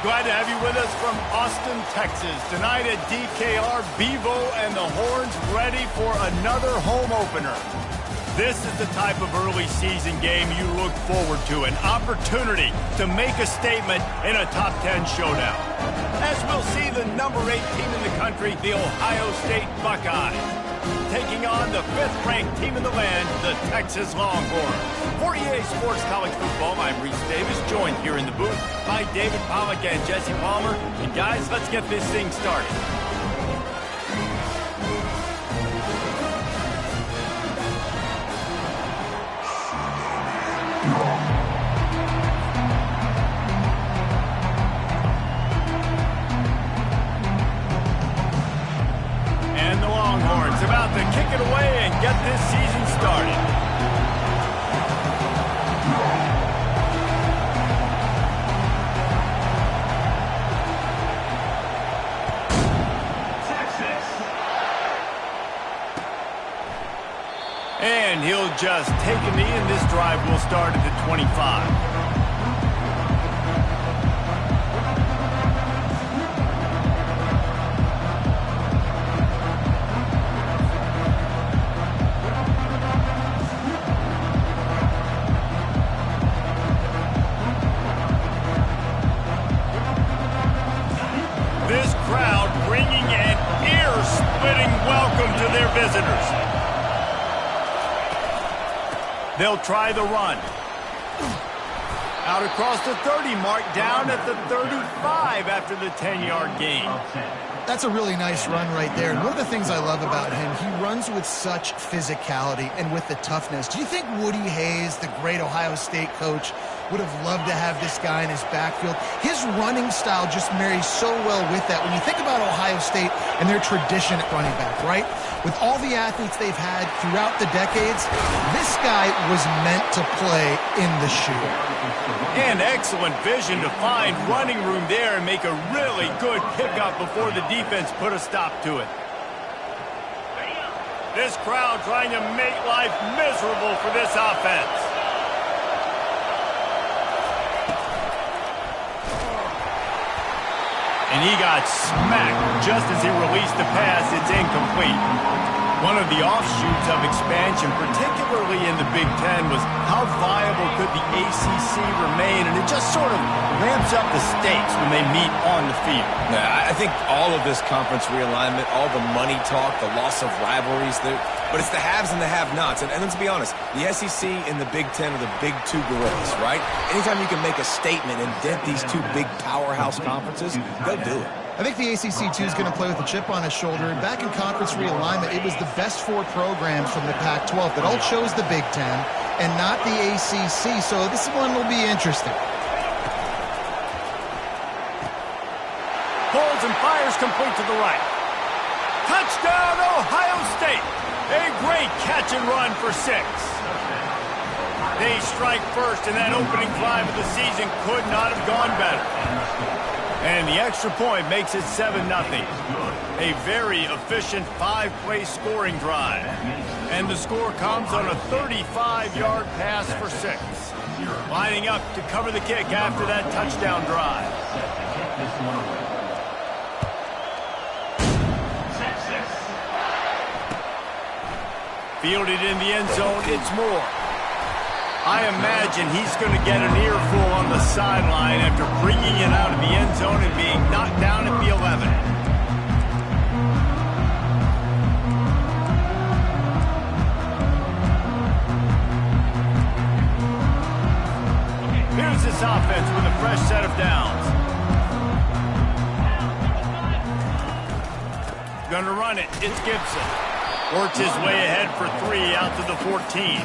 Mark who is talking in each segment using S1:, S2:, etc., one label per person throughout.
S1: Glad to have you with us from Austin, Texas. Tonight at DKR, Bevo and the Horns ready for another home opener. This is the type of early season game you look forward to, an opportunity to make a statement in a top 10 showdown. As we'll see the number 8 team in the country, the Ohio State Buckeyes, taking on the 5th-ranked team in the land, the Texas Longhorns. For EA Sports College Football, I'm Reese Davis, joined here in the booth by David Pollack and Jesse Palmer. And guys, let's get this thing started. And the Longhorns about to kick it away and get this season started. And he'll just take a knee, and this drive will start at the 25. This crowd bringing an ear-splitting welcome to their visitors. They'll try the run. Out across the 30 mark, down at the 35 after the 10-yard gain.
S2: That's a really nice run right there. And one of the things I love about him, he runs with such physicality and with the toughness. Do you think Woody Hayes, the great Ohio State coach, would have loved to have this guy in his backfield? His running style just marries so well with that. When you think about Ohio State and their tradition at running back, right? With all the athletes they've had throughout the decades, this guy was meant to play in the shoe.
S1: And excellent vision to find running room there and make a really good pickup before the defense put a stop to it. This crowd trying to make life miserable for this offense. And he got smacked just as he released the pass. It's incomplete. One of the offshoots of expansion, particularly in the Big Ten, was how viable could the ACC remain, and it just sort of ramps up the stakes when they meet on the field.
S3: Yeah, I think all of this conference realignment, all the money talk, the loss of rivalries, but it's the haves and the have-nots. And let's be honest, the SEC and the Big Ten are the big two gorillas, right? Anytime you can make a statement and dent these two big powerhouse conferences, go do it.
S2: I think the ACC, too, is going to play with a chip on his shoulder. Back in conference realignment, it was the best 4 programs from the Pac-12 that all chose the Big Ten and not the ACC, so this one will be interesting.
S1: Holds and fires complete to the right. Touchdown, Ohio State! A great catch and run for 6. They strike first, and that opening drive of the season could not have gone better. And the extra point makes it 7-0. A very efficient 5-play scoring drive. And the score comes on a 35-yard pass for 6. Lining up to cover the kick after that touchdown drive. Fielded in the end zone, it's Moore. I imagine he's going to get an earful on the sideline after bringing it out of the end zone and being knocked down at the 11. Here's this offense with a fresh set of downs. Gonna run it. It's Gibson. Works his way ahead for 3 out to the 14.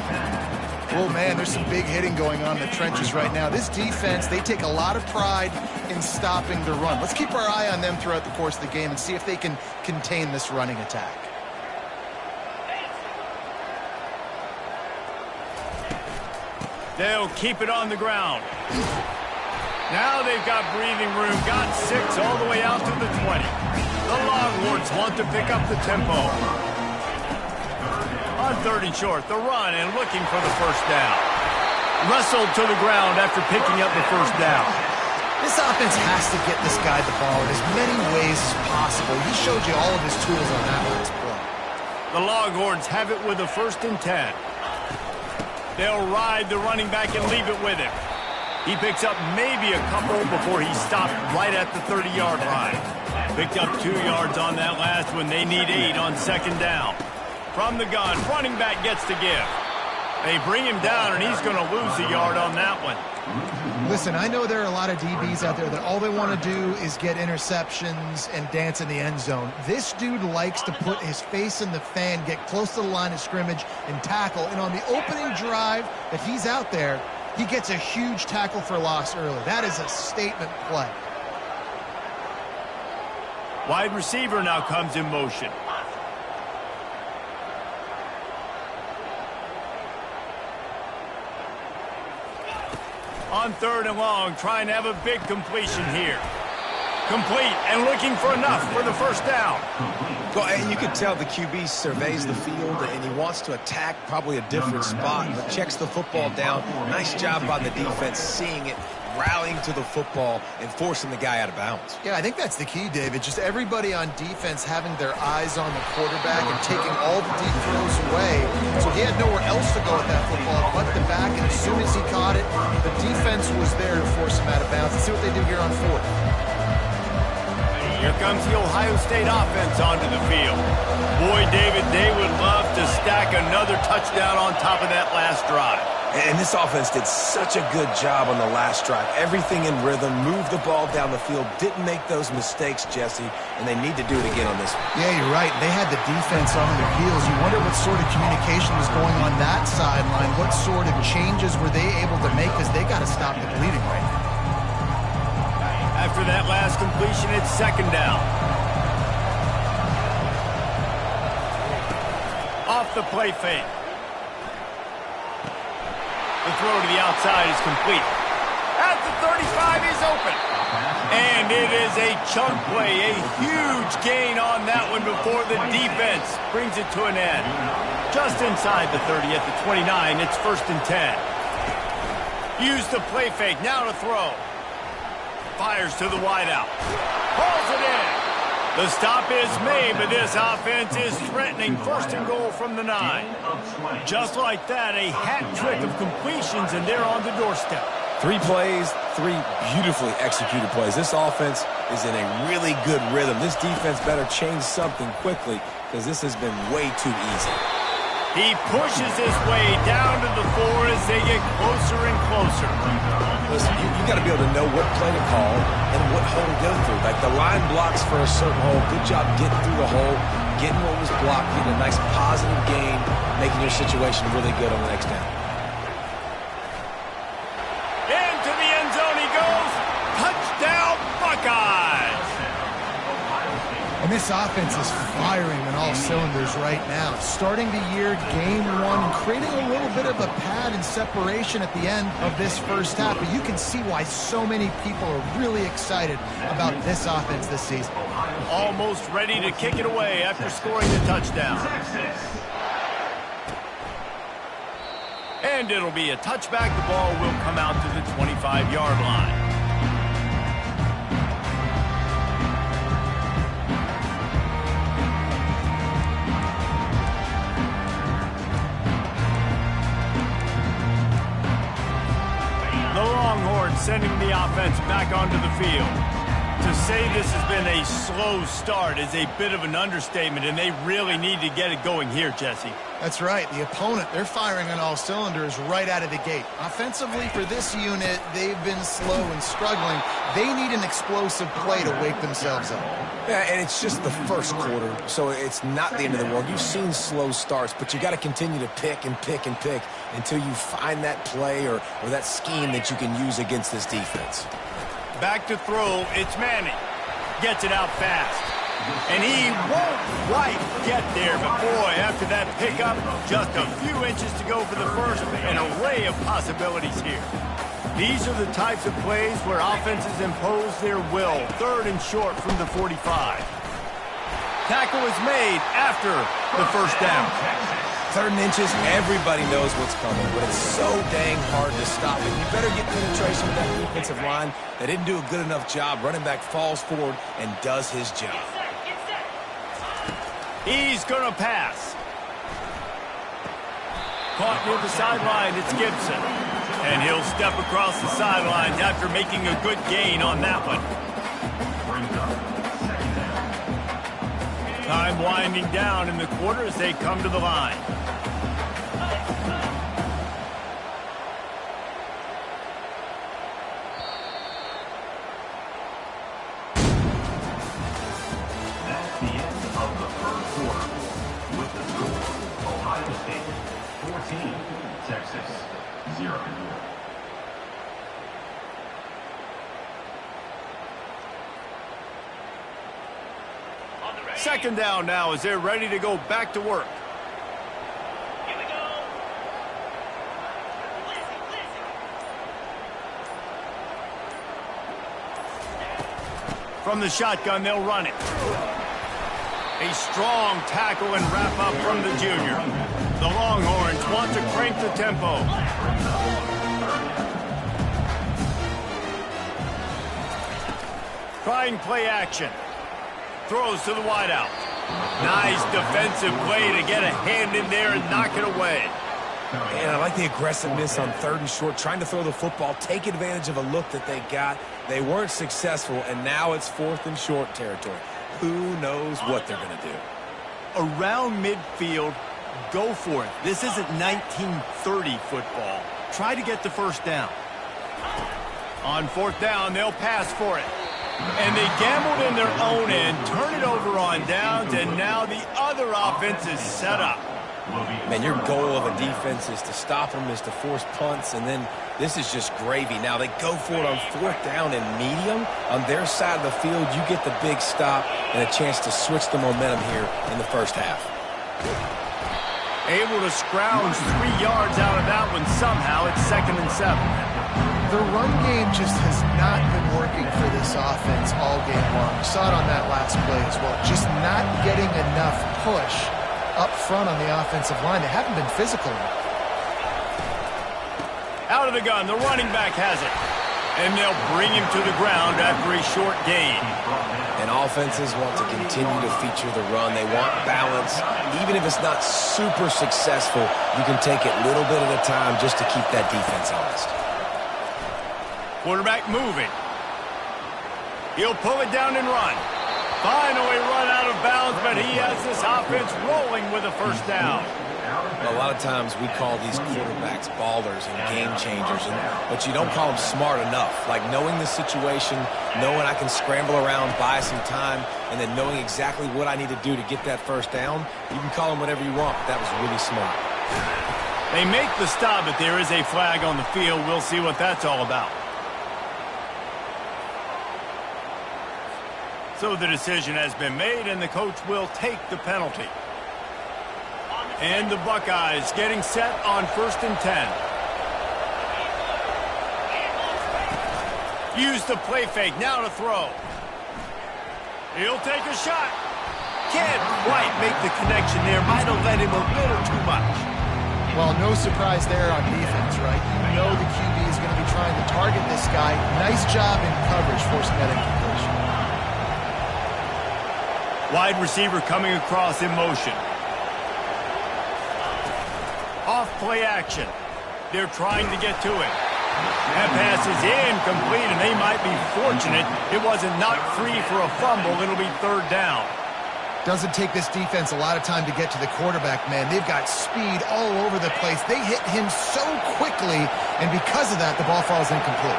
S2: Oh, man, there's some big hitting going on in the trenches right now. This defense, they take a lot of pride in stopping the run. Let's keep our eye on them throughout the course of the game and see if they can contain this running attack.
S1: They'll keep it on the ground. Now they've got breathing room. Got 6 all the way out to the 20. The Longhorns want to pick up the tempo. On 3rd and short, the run and looking for the first down. Wrestled to the ground after picking up the first down.
S2: This offense has to get this guy the ball in as many ways as possible. He showed you all of his tools on that last play.
S1: The Longhorns have it with a 1st and 10. They'll ride the running back and leave it with him. He picks up maybe a couple before he stopped right at the 30-yard line. Picked up 2 yards on that last one. They need 8 on 2nd down. From the gun, running back gets to give. They bring him down, and he's going to lose a yard on that one.
S2: Listen, I know there are a lot of DBs out there that all they want to do is get interceptions and dance in the end zone. This dude likes to put his face in the fan, get close to the line of scrimmage, and tackle. And on the opening drive that he's out there, he gets a huge tackle for loss early. That is a statement play.
S1: Wide receiver now comes in motion. On 3rd and long, trying to have a big completion here. Complete and looking for enough for the 1st down.
S3: Well, and you can tell the QB surveys the field, and he wants to attack probably a different spot, but checks the football down. Nice job by the defense seeing it, rallying to the football, and forcing the guy out of bounds.
S2: Yeah, I think that's the key, David. Just everybody on defense having their eyes on the quarterback and taking all the deep throws away. So he had nowhere else to go with that football but the back, and as soon as he caught it, the defense was there to force him out of bounds. Let's see what they do here on 4th.
S1: Here comes the Ohio State offense onto the field. Boy, David, they would love to stack another touchdown on top of that last drive.
S3: And this offense did such a good job on the last drive. Everything in rhythm, moved the ball down the field, didn't make those mistakes, Jesse, and they need to do it again on this one.
S2: Yeah, you're right. They had the defense on their heels. You wonder what sort of communication was going on that sideline. What sort of changes were they able to make, because they got to stop the bleeding right now.
S1: After that last completion, it's 2nd down. Off the play fake. The throw to the outside is complete. At the 35, he's open. And it is a chunk play, a huge gain on that one before the defense brings it to an end. Just inside the 30 at the 29, it's 1st and 10. Use the play fake, now to throw. Fires to the wideout. Hauls it in. The stop is made, but this offense is threatening 1st and goal from the 9. Just like that, a hat trick of completions, and they're on the doorstep.
S3: 3 plays, 3 beautifully executed plays. This offense is in a really good rhythm. This defense better change something quickly, because this has been way too easy.
S1: He pushes his way down to the 4 as they get closer and closer.
S3: Listen, you got to be able to know what play to call and what hole to go through. Like the line blocks for a certain hole. Good job getting through the hole, getting what was blocked, getting a nice positive gain, making your situation really good on the next down.
S1: Into the end zone he goes. Touchdown, Buckeyes!
S2: And this offense is firing on all cylinders right now. Starting the year, game 1, creating a little bit of a pad and separation at the end of this 1st half. But you can see why so many people are really excited about this offense this season.
S1: Almost ready to kick it away after scoring the touchdown. And it'll be a touchback. The ball will come out to the 25-yard line. Sending the offense back onto the field. To say this has been a slow start is a bit of an understatement, and they really need to get it going here, Jesse.
S2: That's right. The opponent, they're firing on all cylinders right out of the gate. Offensively, for this unit, they've been slow and struggling. They need an explosive play to wake themselves up.
S3: Yeah, and it's just the 1st quarter, so it's not the end of the world. You've seen slow starts, but you got to continue to pick and pick and pick until you find that play or that scheme that you can use against this defense.
S1: Back to throw, it's Manning. Gets it out fast. And he won't quite get there, but boy, after that pickup, just a few inches to go for the 1st, an array of possibilities here. These are the types of plays where offenses impose their will. 3rd and short from the 45. Tackle is made after the 1st down.
S3: 3rd and inches, everybody knows what's coming, but it's so dang hard to stop it. You better get penetration with that defensive line. They didn't do a good enough job. Running back falls forward and does his job.
S1: He's going to pass. Caught near the sideline, it's Gibson. And he'll step across the sidelines after making a good gain on that one. Time winding down in the quarter as they come to the line.
S4: That's the end of the 3rd quarter. With the score, Ohio State 14, Texas 0.
S1: Second down now as they're ready to go back to work.
S5: Here we go.
S1: From the shotgun, they'll run it. A strong tackle and wrap up from the junior. The Longhorns want to crank the tempo. Trying play action. Throws to the wideout. Nice defensive play to get a hand in there and knock it away.
S3: And I like the aggressiveness on 3rd and short, trying to throw the football, take advantage of a look that they got. They weren't successful, and now it's 4th and short territory. Who knows what they're going to do?
S1: Around midfield, go for it. This isn't 1930 football. Try to get the first down. On 4th down, they'll pass for it. And they gambled in their own end, turn it over on downs, and now the other offense is set up.
S3: Man, your goal of a defense is to stop them, is to force punts, and then this is just gravy. Now they go for it on 4th down and medium. On their side of the field, you get the big stop and a chance to switch the momentum here in the first half.
S1: Able to scrounge 3 yards out of that one somehow. It's 2nd and 7.
S2: The run game just has not been working for this offense all game long. We saw it on that last play as well. Just not getting enough push up front on the offensive line. They haven't been physical enough.
S1: Out of the gun, the running back has it. And they'll bring him to the ground after a short gain.
S3: And offenses want to continue to feature the run. They want balance. Even if it's not super successful, you can take it little bit at a time just to keep that defense honest.
S1: Quarterback moving. He'll pull it down and run. Finally run out of bounds, but he has this offense rolling with a first down.
S3: A lot of times we call these quarterbacks ballers and game changers, but you don't call them smart enough. Like knowing the situation, knowing I can scramble around, buy some time, and then knowing exactly what I need to do to get that first down, you can call them whatever you want, but that was really smart.
S1: They make the stop, but there is a flag on the field. We'll see what that's all about. So the decision has been made, and the coach will take the penalty. And the Buckeyes getting set on 1st and 10. Use the play fake, now to throw. He'll take a shot. Can't quite make the connection there. Might have let him a little too much.
S2: Well, no surprise there on defense, right? You know the QB is going to be trying to target this guy. Nice job in coverage, forcing that incompletion.
S1: Wide receiver coming across in motion. Off play action. They're trying to get to it. That pass is incomplete, and they might be fortunate it wasn't knocked free for a fumble. It'll be 3rd down.
S2: Doesn't take this defense a lot of time to get to the quarterback, man. They've got speed all over the place. They hit him so quickly, and because of that, the ball falls incomplete.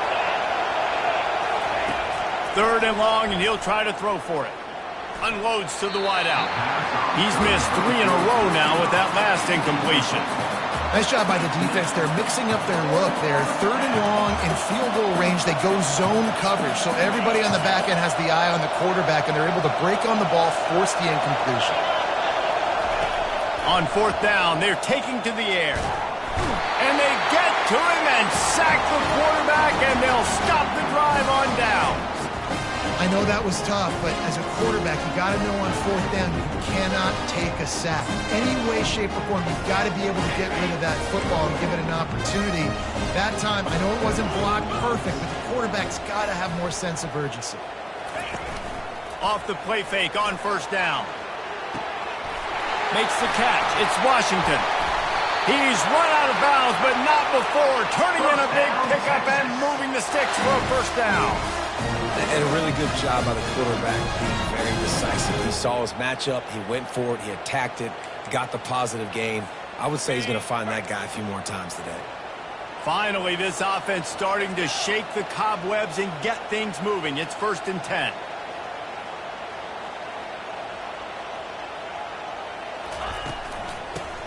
S1: 3rd and long, and he'll try to throw for it. Unloads to the wideout. He's missed 3 in a row now with that last incompletion.
S2: Nice job by the defense. They're mixing up their look. They're 3rd and long in field goal range. They go zone coverage, so everybody on the back end has the eye on the quarterback, and they're able to break on the ball, force the incompletion.
S1: On 4th down, they're taking to the air. And they get to him and sack the quarterback, and they'll stop the drive on down.
S2: I I know that was tough, but as a quarterback, you got to know on fourth down you cannot take a sack. Any way, shape, or form, you've got to be able to get rid of that football and give it an opportunity. That time, I know it wasn't blocked perfect, but the quarterback's got to have more sense of urgency.
S1: Off the play fake on first down. Makes the catch. It's Washington. He's run out of bounds, but not before turning in a big pickup and moving the sticks for a first down.
S3: And a really good job by the quarterback being very decisive. He saw his matchup, he went for it, he attacked it, got the positive gain. I would say he's going to find that guy a few more times today.
S1: Finally, this offense starting to shake the cobwebs and get things moving. It's 1st and 10.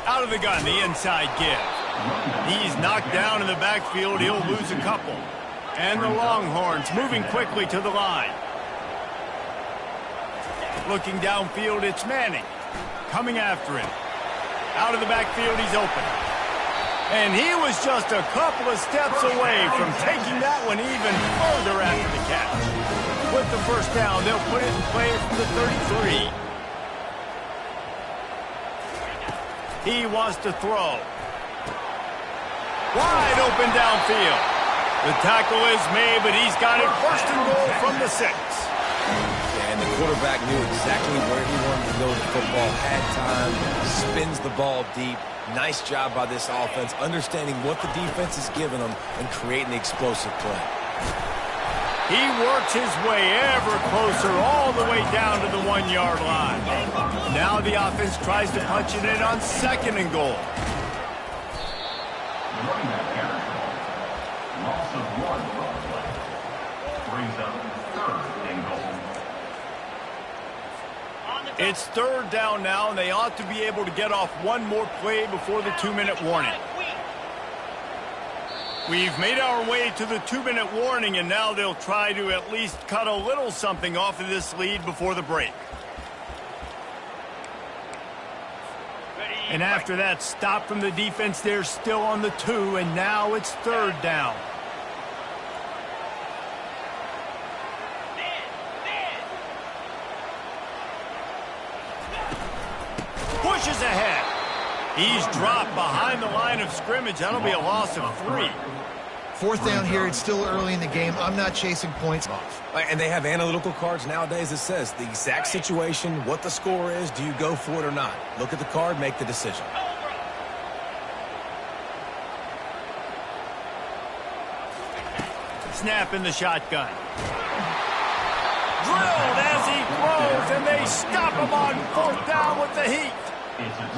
S1: Out of the gun, the inside give. He's knocked down in the backfield. He'll lose a couple. And the Longhorns moving quickly to the line. Looking downfield, it's Manning. Coming after him. Out of the backfield, he's open. And he was just a couple of steps away from taking that one even further after the catch. With the first down, they'll put it in play from the 33. He wants to throw. Wide open downfield. The tackle is made, but he's got it 1st and goal from the 6.
S3: And the quarterback knew exactly where he wanted to go with the football. Had time, spins the ball deep. Nice job by this offense, understanding what the defense is giving them and creating the explosive play.
S1: He works his way ever closer all the way down to the 1-yard line. Now the offense tries to punch it in on 2nd and goal.
S4: Running back carry. Loss of 1 on the play. Brings up 3rd and goal.
S1: It's 3rd down now, and they ought to be able to get off one more play before the 2-minute warning. We've made our way to the 2-minute warning, and now they'll try to at least cut a little something off of this lead before the break. And after that stop from the defense, they're still on the 2, and now it's 3rd down. Pushes ahead. He's dropped behind the line of scrimmage. That'll be a loss of 3.
S2: 4th down here, it's still early in the game. I'm not chasing points off.
S3: And they have analytical cards nowadays that says the exact situation, what the score is, do you go for it or not? Look at the card, make the decision.
S1: Snap in the shotgun. Drilled as he throws, and they stop him on 4th down with the heat.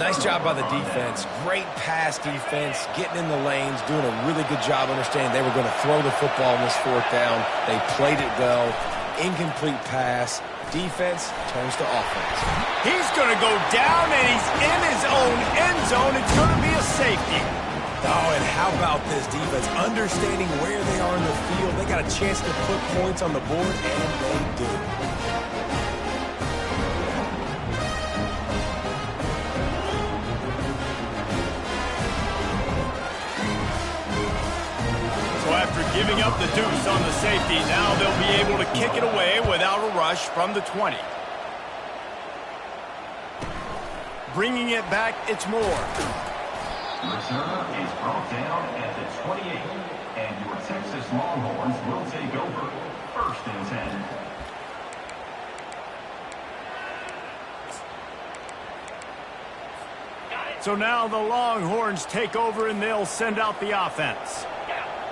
S3: Nice job by the defense. Great pass defense, getting in the lanes, doing a really good job understanding they were going to throw the football in this 4th down. They played it well. Incomplete pass. Defense turns to offense.
S1: He's going to go down, and he's in his own end zone. It's going to be a safety.
S3: Oh, and how about this defense? Understanding where they are in the field. They got a chance to put points on the board, and they do.
S1: After giving up the deuce on the safety, now they'll be able to kick it away without a rush from the 20. Bringing it back, it's Moore.
S4: Return is brought down at the 28, and your Texas Longhorns will take over 1st and 10.
S1: So now the Longhorns take over, and they'll send out the offense.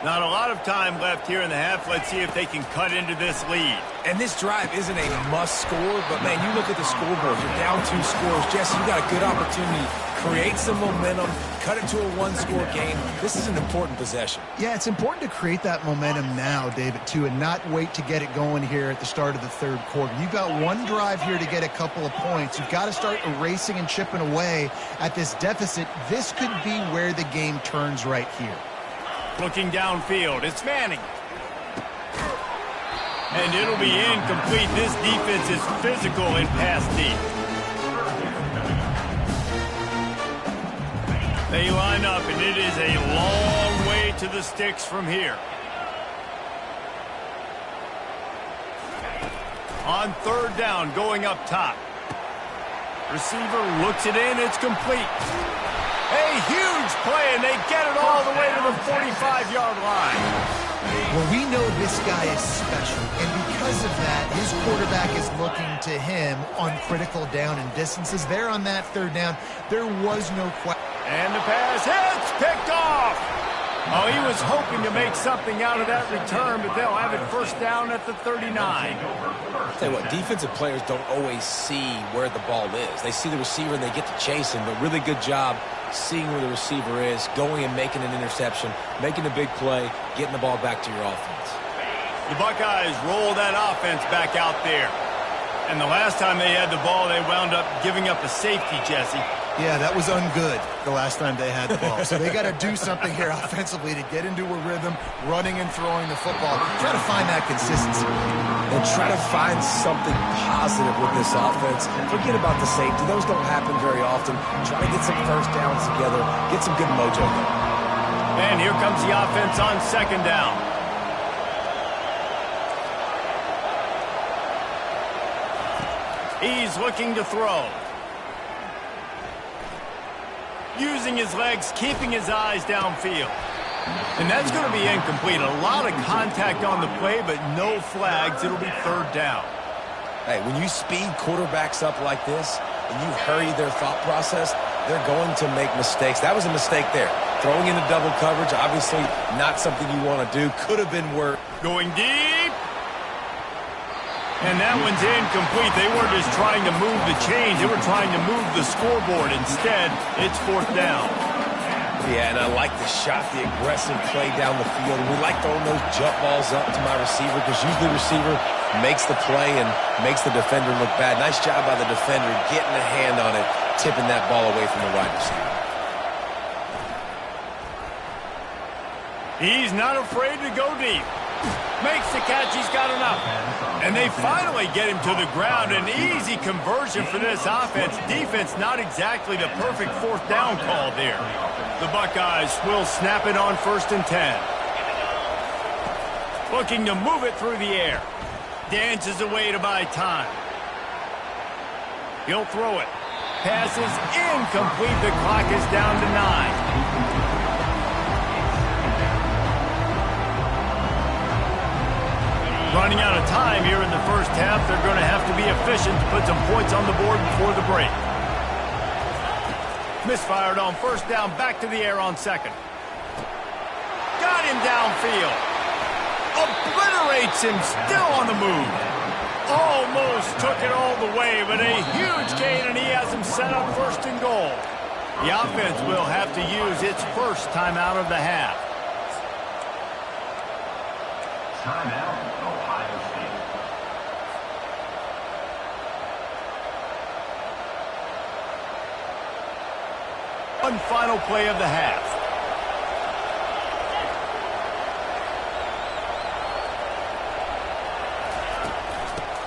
S1: Not a lot of time left here in the half. Let's see if they can cut into this lead.
S3: And this drive isn't a must score, but, man, you look at the scoreboard. You're down 2 scores. Jesse, you got a good opportunity. Create some momentum. Cut it to a 1-score game. This is an important possession.
S2: Yeah, it's important to create that momentum now, David, too, and not wait to get it going here at the start of the 3rd quarter. You've got one drive here to get a couple of points. You've got to start erasing and chipping away at this deficit. This could be where the game turns right here.
S1: Looking downfield, it's Manning. And it'll be incomplete. This defense is physical and pass deep. They line up, and it is a long way to the sticks from here. On third down, going up top. Receiver looks it in. It's complete. A huge play, and they get it all the way to the 45-yard line.
S2: Well, we know this guy is special, and because of that, his quarterback is looking to him on critical down and distances. There on that third down, there was no question.
S1: And the pass hits, picked off. Oh, he was hoping to make something out of that return, but they'll have it first down at the 39.
S3: Tell you what, defensive players don't always see where the ball is. They see the receiver and they get to chase him. A really good job seeing where the receiver is, going and making an interception, making a big play, getting the ball back to your offense.
S1: The Buckeyes roll that offense back out there. And the last time they had the ball, they wound up giving up a safety, Jesse.
S2: Yeah, that was ungood the last time they had the ball. So they got to do something here offensively to get into a rhythm, running and throwing the football. Try to find that consistency.
S3: And try to find something positive with this offense. Forget about the safety. Those don't happen very often. Try to get some first downs together. Get some good mojo going.
S1: And here comes the offense on second down. He's looking to throw. Using his legs, keeping his eyes downfield. And that's going to be incomplete. A lot of contact on the play, but no flags. It'll be third down.
S3: Hey, when you speed quarterbacks up like this and you hurry their thought process, they're going to make mistakes. That was a mistake there. Throwing into double coverage, obviously not something you want to do. Could have been worse.
S1: Going deep. And that one's incomplete. They weren't just trying to move the chains. They were trying to move the scoreboard. Instead, it's fourth down.
S3: Yeah, and I like the shot, the aggressive play down the field. And we like throwing those jump balls up to my receiver because usually the receiver makes the play and makes the defender look bad. Nice job by the defender getting a hand on it, tipping that ball away from the wide receiver.
S1: He's not afraid to go deep. Makes the catch. He's got enough. And they finally get him to the ground. An easy conversion for this offense. Defense not exactly the perfect fourth down call there. The Buckeyes will snap it on 1st and 10. Looking to move it through the air. Dances away to buy time. He'll throw it. Pass is incomplete. The clock is down to 9. Running out of time here in the first half. They're going to have to be efficient to put some points on the board before the break. Misfired on first down, back to the air on second. Got him downfield. Obliterates him, still on the move. Almost took it all the way, but a huge gain, and he has him set up 1st and goal. The offense will have to use its first timeout of the half.
S4: Timeout, Ohio State.
S1: One final play of the half.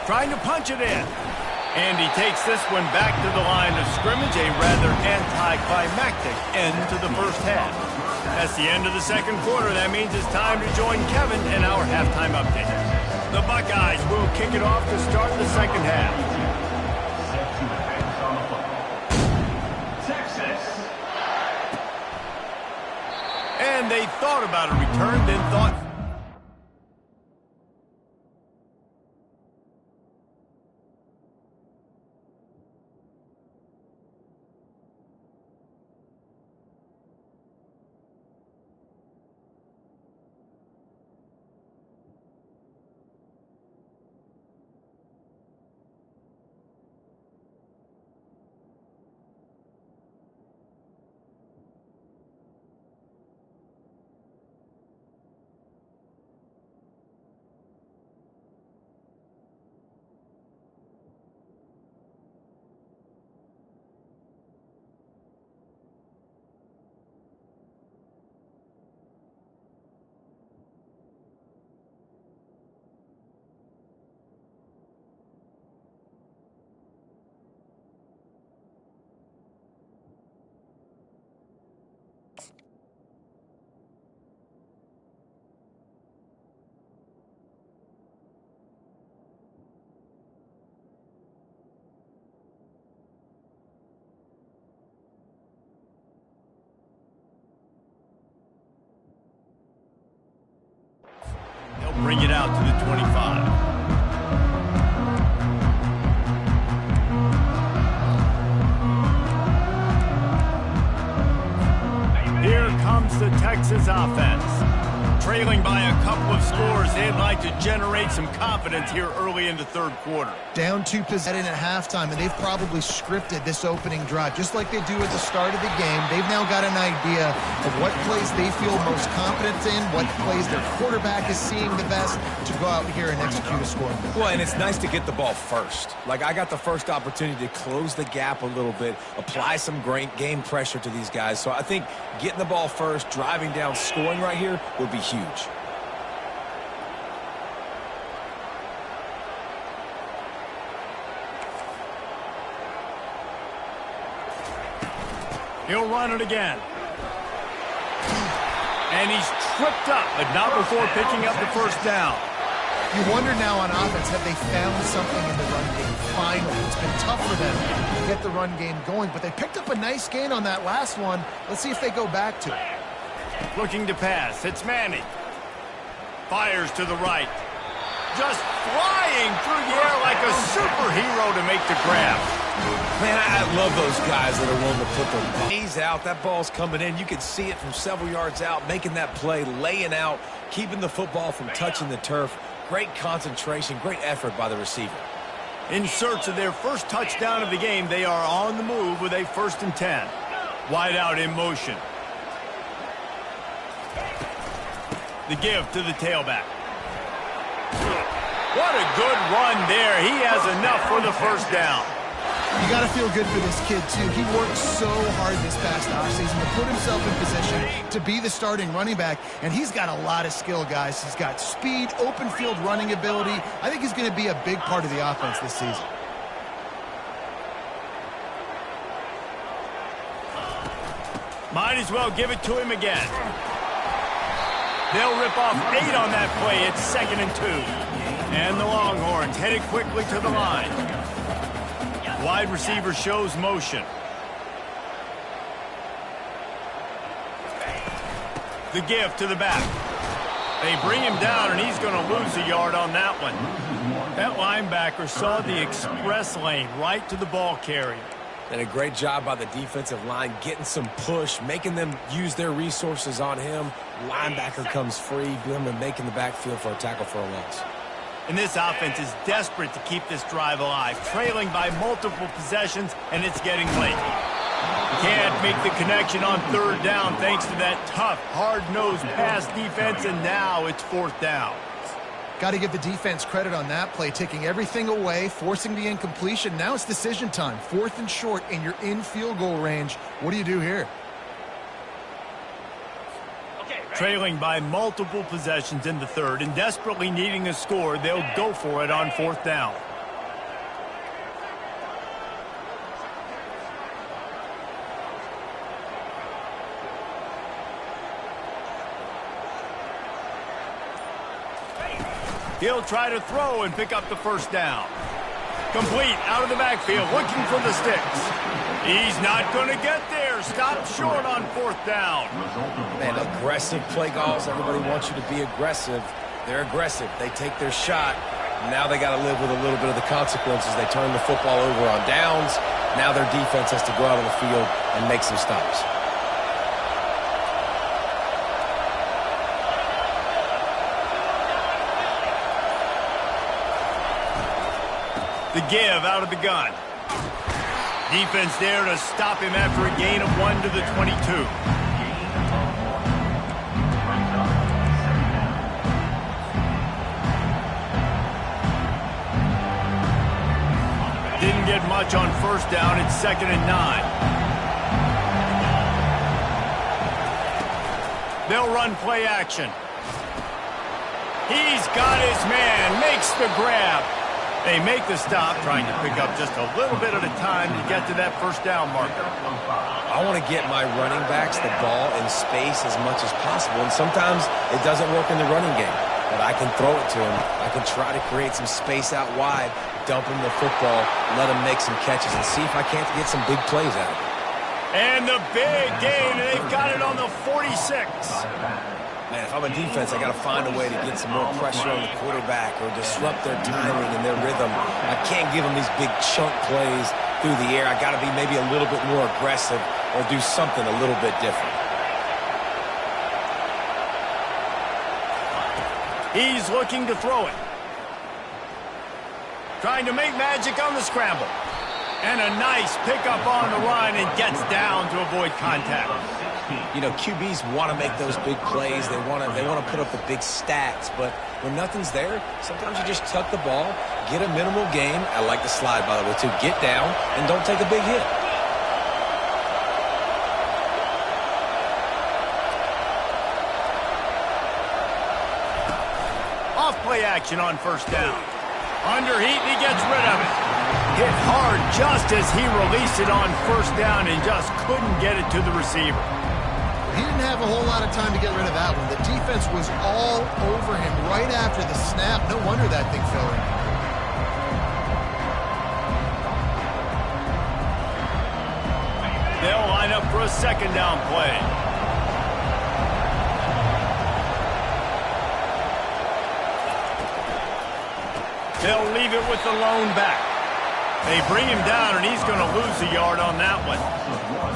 S1: Trying to punch it in. And he takes this one back to the line of scrimmage. A rather anticlimactic end to the first half. That's the end of the second quarter. That means it's time to join Kevin in our halftime update. The Buckeyes will kick it off to start the second half.
S4: Set to advance on the football. Texas.
S1: And they thought about a return, then thought... Bring it out to the 25. Here comes the Texas offense. Trailing by a couple of scores, they'd like to generate some confidence here early in the third quarter.
S2: Down 2 possessions at halftime, and they've probably scripted this opening drive, just like they do at the start of the game. They've now got an idea of what plays they feel most confident in, what plays their quarterback is seeing the best to go out here and execute a score.
S3: Well, and it's nice to get the ball first. Like, I got the first opportunity to close the gap a little bit, apply some great game pressure to these guys. So I think getting the ball first, driving down, scoring right here would be huge.
S1: He'll run it again. And he's tripped up, but not before picking up the first down.
S2: You wonder now on offense, have they found something in the run game? Finally, it's been tough for them to get the run game going, but they picked up a nice gain on that last one. Let's see if they go back to it.
S1: Looking to pass. It's Manning. Fires to the right. Just flying through the air like a superhero to make the grab.
S3: Man, I love those guys that are willing to put their bodies out. That ball's coming in. You can see it from several yards out, making that play, laying out, keeping the football from touching the turf. Great concentration, great effort by the receiver.
S1: In search of their first touchdown of the game, they are on the move with a 1st and 10. Wide out in motion. The give to the tailback. What a good run there. He has enough for the first down.
S2: You got to feel good for this kid, too. He worked so hard this past offseason to put himself in position to be the starting running back, and he's got a lot of skill, guys. He's got speed, open field running ability. I think he's going to be a big part of the offense this season.
S1: Might as well give it to him again. They'll rip off 8 on that play. It's 2nd and 2. And the Longhorns headed quickly to the line. Wide receiver shows motion. The give to the back. They bring him down, and he's going to lose a yard on that one. That linebacker saw the express lane right to the ball carrier.
S3: And a great job by the defensive line, getting some push, making them use their resources on him. Linebacker comes free, Grimmer making the backfield for a tackle for a loss.
S1: And this offense is desperate to keep this drive alive, trailing by multiple possessions, and it's getting late. Can't make the connection on 3rd down thanks to that tough, hard-nosed pass defense, and now it's 4th down.
S2: Got to give the defense credit on that play, taking everything away, forcing the incompletion. Now it's decision time. 4th and short, and you're in field goal range. What do you do here?
S1: Trailing by multiple possessions in the 3rd and desperately needing a score, they'll go for it on 4th down. He'll try to throw and pick up the first down. Complete out of the backfield, looking for the sticks. He's not going to get there. Stopped short on 4th down.
S3: Man, aggressive play calls. Everybody wants you to be aggressive. They're aggressive. They take their shot. Now they got to live with a little bit of the consequences. They turn the football over on downs. Now their defense has to go out on the field and make some stops.
S1: The give out of the gun. Defense there to stop him after a gain of 1 to the 22. Didn't get much on 1st down. It's 2nd and 9. They'll run play action. He's got his man. Makes the grab. They make the stop, trying to pick up just a little bit at a time to get to that first down marker.
S3: I want to get my running backs the ball in space as much as possible, and sometimes it doesn't work in the running game. But I can throw it to him. I can try to create some space out wide, dump him the football, let him make some catches, and see if I can't get some big plays out of it.
S1: And the big gain, and they've got it on the 46.
S3: Man, if I'm a defense, I got to find a way to get some more pressure on the quarterback or disrupt their timing and their rhythm. I can't give them these big chunk plays through the air. I got to be maybe a little bit more aggressive or do something a little bit different.
S1: He's looking to throw it. Trying to make magic on the scramble. And a nice pickup on the run and gets down to avoid contact.
S3: You know, QBs want to make those big plays. They want to put up the big stats. But when nothing's there, sometimes you just tuck the ball, get a minimal gain. I like the slide, by the way, too. Get down and don't take a big hit.
S1: Off-play action on first down. Under heat, and he gets rid of it. Hit hard just as he released it on first down and just couldn't get it to the receiver.
S2: He didn't have a whole lot of time to get rid of that one. The defense was all over him right after the snap. No wonder that thing fell in.
S1: They'll line up for a second down play. They'll leave it with the lone back. They bring him down, and he's going to lose a yard on that one.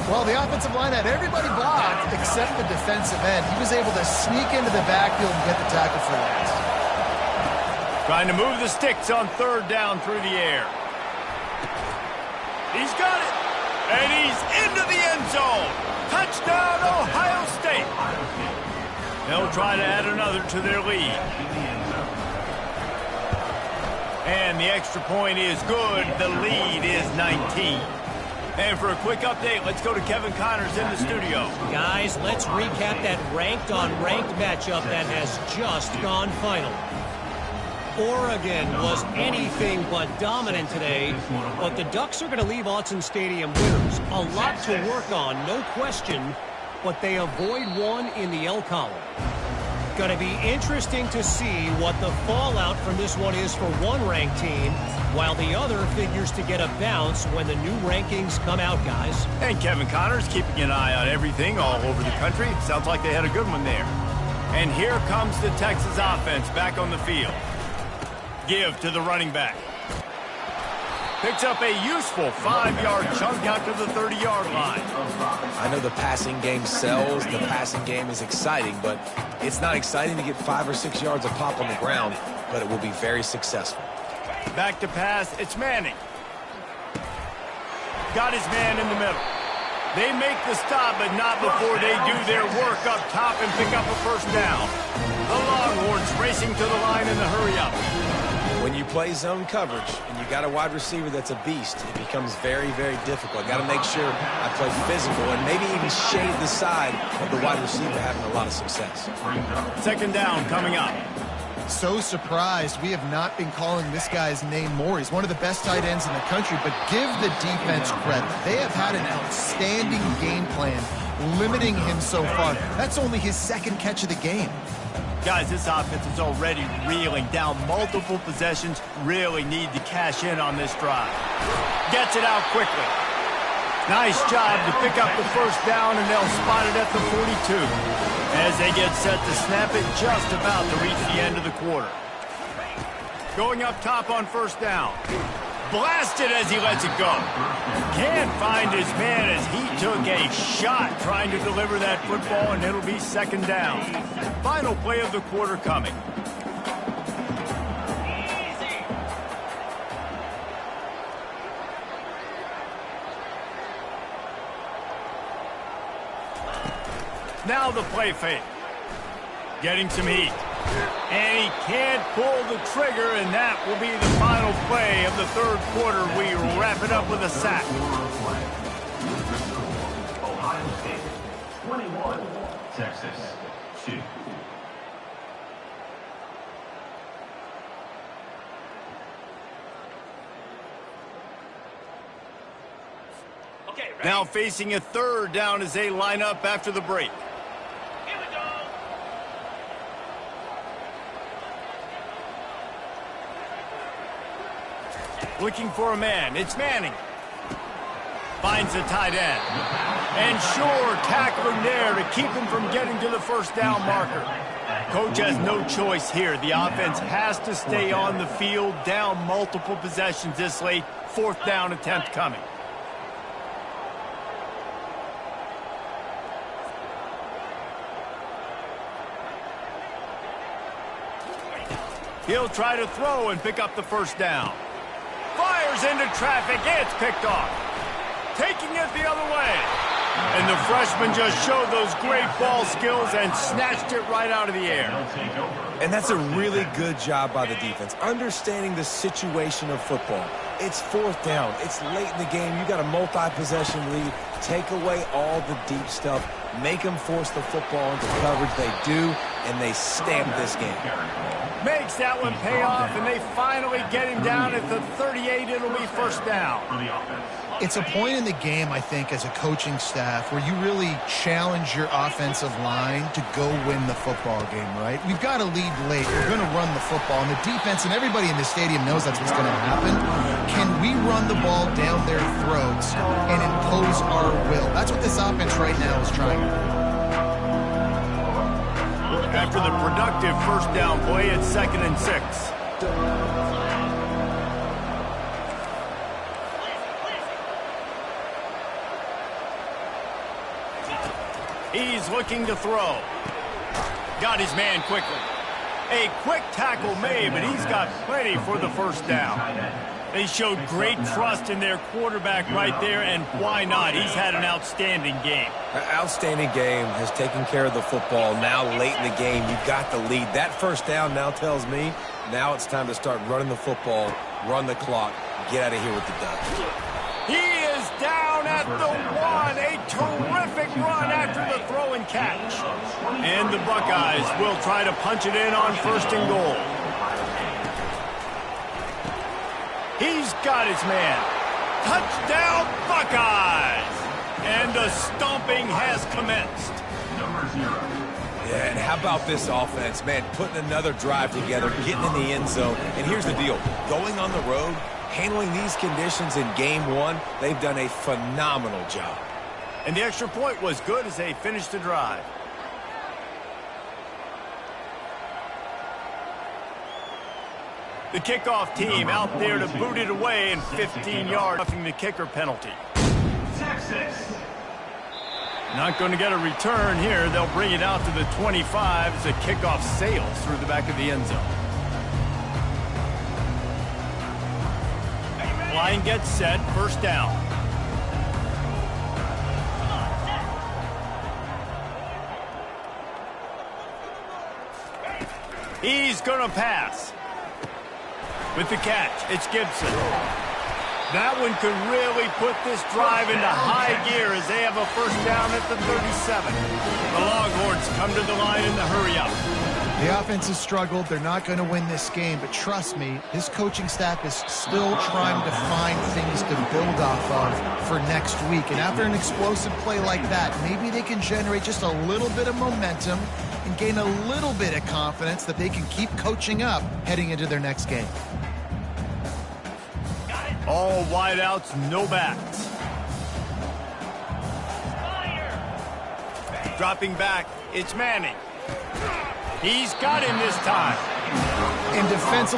S2: Well, the offensive line had everybody blocked except the defensive end. He was able to sneak into the backfield and get the tackle for loss.
S1: Trying to move the sticks on third down through the air. He's got it. And he's into the end zone. Touchdown, Ohio State. They'll try to add another to their lead. And the extra point is good. The lead is 19. And for a quick update, let's go to Kevin Connors in the studio.
S6: Guys, let's recap that ranked-on-ranked matchup that has just gone final. Oregon was anything but dominant today, but the Ducks are going to leave Autzen Stadium winners. A lot to work on, no question, but they avoid one in the L column. Going to be interesting to see what the fallout from this one is for one ranked team, while the other figures to get a bounce when the new rankings come out, guys.
S1: And Kevin Connors keeping an eye on everything all over the country. Sounds like they had a good one there. And here comes the Texas offense back on the field. Give to the running back. Picks up a useful 5-yard chunk out to the 30-yard line.
S3: I know the passing game sells, the passing game is exciting, but it's not exciting to get 5 or 6 yards of pop on the ground, but it will be very successful.
S1: Back to pass, it's Manning. Got his man in the middle. They make the stop, but not before they do their work up top and pick up a first down. The Longhorns racing to the line in the hurry-up.
S3: When you play zone coverage and you got a wide receiver that's a beast, it becomes very, very difficult. I got to make sure I play physical and maybe even shade the side of the wide receiver having a lot of success.
S1: Second down coming up.
S2: So surprised we have not been calling this guy's name more. He's one of the best tight ends in the country, but give the defense credit. They have had an outstanding game plan limiting him so far. That's only his second catch of the game.
S1: Guys, this offense is already reeling down multiple possessions. Really need to cash in on this drive. Gets it out quickly. Nice job to pick up the first down, and they'll spot it at the 42. As they get set to snap it, just about to reach the end of the quarter. Going up top on first down. Blasted as he lets it go. Can't find his man as he took a shot trying to deliver that football, and it'll be second down. Final play of the quarter coming. Now the play fake. Getting some heat. And he can't pull the trigger, and that will be the final play of the third quarter. We wrap it up with a sack.
S4: Ohio State 21, Texas 2.
S5: Okay, ready?
S1: Now facing a third down as they line up after the break.
S5: Here we go.
S1: Looking for a man. It's Manning. Finds the tight end. And sure, tackling there to keep him from getting to the first down marker. Coach has no choice here. The offense has to stay on the field, down multiple possessions this late. Fourth down attempt coming. He'll try to throw and pick up the first down. Fires into traffic. It's picked off. Taking it the other way. And the freshman just showed those great ball skills and snatched it right out of the air.
S3: And that's a really good job by the defense, understanding the situation of football. It's fourth down. It's late in the game. You got a multi-possession lead. Take away all the deep stuff. Make them force the football into coverage. They do, and they stamp this game.
S1: Makes that one pay off, and they finally get him down at the 38. It'll be first down.
S2: It's a point in the game, I think, as a coaching staff where you really challenge your offensive line to go win the football game, right? We've got to lead late. We're going to run the football, and the defense and everybody in the stadium knows that's what's going to happen. Can we run the ball down their throats and impose our will? That's what this offense right now is trying to do.
S1: After the productive first down play, it's 2nd and 6. He's looking to throw. Got his man quickly. A quick tackle made, but he's got plenty for the first down. They showed great trust in their quarterback right there, and why not? He's had an outstanding game.
S3: An outstanding game, has taken care of the football. Now late in the game, you've got the lead. That first down now tells me now it's time to start running the football, run the clock, get out of here with the dub.
S1: He is down at the 1. A terrific run after the throw and catch. And the Buckeyes will try to punch it in on 1st and goal. He's got his man. Touchdown, Buckeyes! And the stomping has commenced.
S3: Yeah, and how about this offense, man, putting another drive together, getting in the end zone. And here's the deal. Going on the road, handling these conditions in game one, they've done a phenomenal job.
S1: And the extra point was good as they finished the drive. The kickoff team out there to boot it away in 15 yards, roughing the kicker penalty.
S4: Texas.
S1: Not going to get a return here. They'll bring it out to the 25 as the kickoff sails through the back of the end zone. Line gets set, first down. He's going to pass. With the catch, it's Gibson. That one could really put this drive into high gear as they have a first down at the 37. The Longhorns come to the line in the hurry up.
S2: The offense has struggled. They're not going to win this game, but trust me, this coaching staff is still trying to find things to build off of for next week. And after an explosive play like that, maybe they can generate just a little bit of momentum and gain a little bit of confidence that they can keep coaching up heading into their next game.
S1: All wideouts, no backs. Dropping back, it's Manning. He's got him this time.
S2: And defensively,